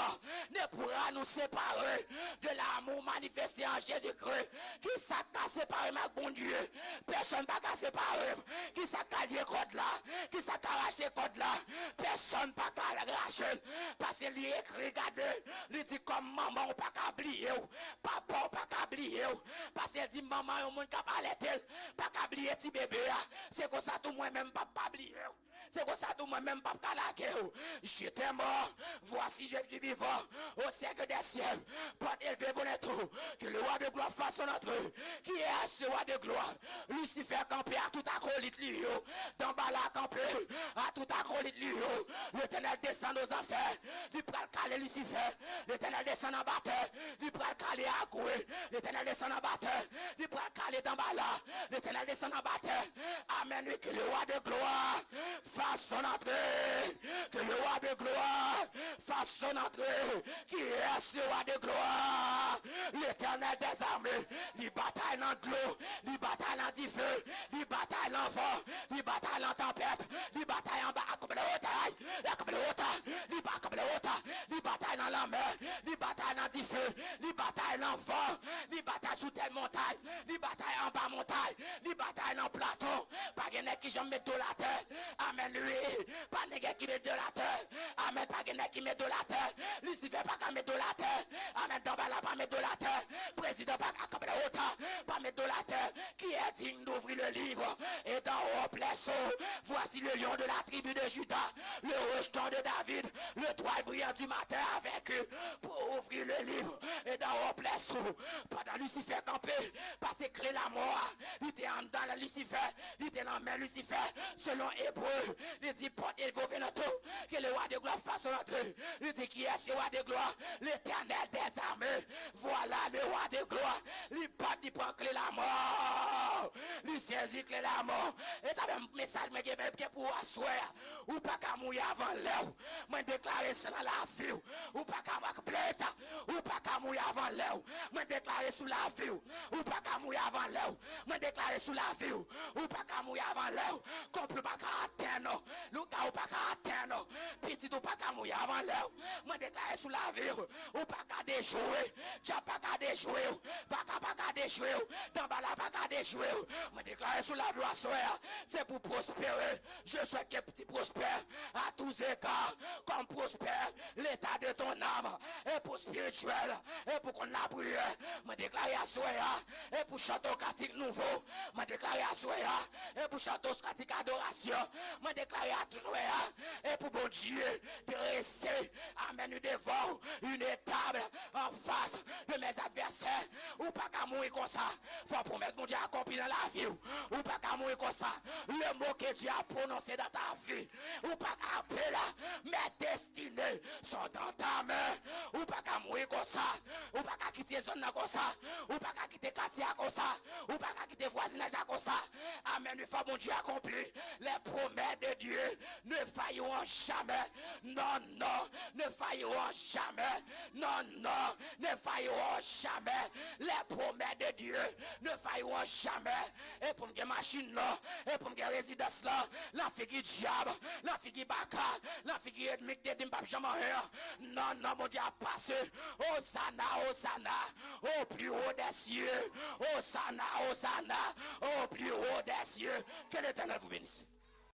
S2: ne pourra nous séparer de l'amour manifesté en Jésus-Christ. Qui s'est séparé, ma bon Dieu? Personne ne va séparer. Qui s'est lié code là? Qui s'est arraché code là? Personne ne va l'arracher. Parce qu'il est écrit, regardez, il dit comme maman, on ne peut pas oublier, papa, on ne peut pas oublier. Parce qu'il dit maman, on ne peut pas parler, pas oublier petit bébé. C'est comme ça tout moi-même, pas oublier. C'est comme ça tout moi-même, pas calaquer. J'étais mort, voici je suis vivant au siècle des siècles. Pas élevé volet tout, que le roi de gloire fasse son entrée. Qui est ce roi de gloire? Lucifer campé à tout acolyte lui. D'en bas là campé à tout acolyte lui. L'Éternel descend aux enfers, il prend le caler Lucifer. L'Éternel descend en bataille, il prend le caler à couer. L'Éternel descend en bataille, il prend le caler d'en bas là. L'Éternel descend en bataille. Amen, oui, que le roi de gloire fasse son entrée. Que le roi de gloire fasse son entrée. Qui est ce roi de gloire? L'Éternel des armées. Il bataille dans l'eau, il bataille dans du feu, il bataille dans vent, il bataille dans tempête, il bataille en bas comme le il bataille dans la mer, il bataille dans du feu, il bataille dans vent, il bataille sous telle montagne, il bataille en bas montagne, il bataille dans plateau. Pas de qui j'aime mettre de la terre. Amen, lui. Pas de qui met de la terre. Amen, pas de qui met de la terre. Lucifer pas qu'à mettre de la terre. Amen, dans la pas mettre de la terre. Président pas qu'à comme la haute, pas mettre de la terre. Qui est digne d'ouvrir le livre? Et dans haut place, voici le lion de la tribu de Judas, le rejeton de David, le toit brillant du matin avec eux pour ouvrir le livre. Et dans haut place, pendant Lucifer campé, passer clé la mort. Il était en dans la Lucifer, il était dans la main Lucifer, selon Hébreu. Il dit, porte il faut venir tout, que le roi de gloire fasse son entrée. Il dit, qui est ce roi de gloire? L'Éternel des armées. Voilà le roi de gloire. Il pape, il prend clé la mort. Il saisit clé la mort. Et ça fait un message, mais qui pour asseoir. Ou pas qu'à mourir avant l'heure. Moi, déclarer ça dans la vie. Ou pas qu'à mourir plainte. Ou pas qu'à mourir avant l'heure. Moi, déclarer sous la vie. Ou pas qu'à mourir avant l'heure. Moi, déclarer sous la vie. Ou pas qu'à mourir avant l'heure. Complot pas qu'à atteindre. Lucas ou pas qu'à atteindre. Petit ou pas qu'à mourir avant l'heure. Moi, déclarer sous la vie. Ou pas qu'à déjouer. Déjà pas qu'à déjouer. Pas qu'à déjouer. Dans bas là, pas qu'à déjouer. Moi, déclarer sous la vie à soir. C'est pour prospérer. Je souhaite que petit prospère à tous égards. Comme prospère l'état de ton âme. Et pour spirituel. Et pour qu'on la prière. Moi, déclarer à soir. Et pour chanter au cantique nouveau. Moi, déclarer à soir. Et pour chanter au cantique adoration. Moi, déclarer à toujours. Et pour bon Dieu, dresser. Amen, nous devant une table en face de mes adversaires. ou pas qu'à mourir comme ça. Faut promesse mon Dieu accompli dans la vie. Ou pas qu'à mourir comme ça. Le mot que Dieu a prononcé dans ta vie. Ou pas qu'à appeler mes destinées sont dans ta main. Ou pas qu'à mourir comme ça. Ou pas qu'à quitter zone comme ça. Ou pas qu'à quitter quartier comme ça. Ou pas qu'à quitter voisinage comme ça. Amen. Une fois mon Dieu accompli, les promesses de Dieu ne failleront jamais. Non, non, ne failleront jamais. Non, non, ne failleront jamais. Les promesses de Dieu ne failleront jamais. Et pour me machine là, et pour me résidence là, la figure diable, la figure baka, la figure ethnique de Dimbab jamais. Non, non, mon Dieu a passé. Hosanna, Hosanna, au plus haut des cieux. Hosanna, Hosanna, au plus haut des cieux. Que l'Éternel vous bénisse.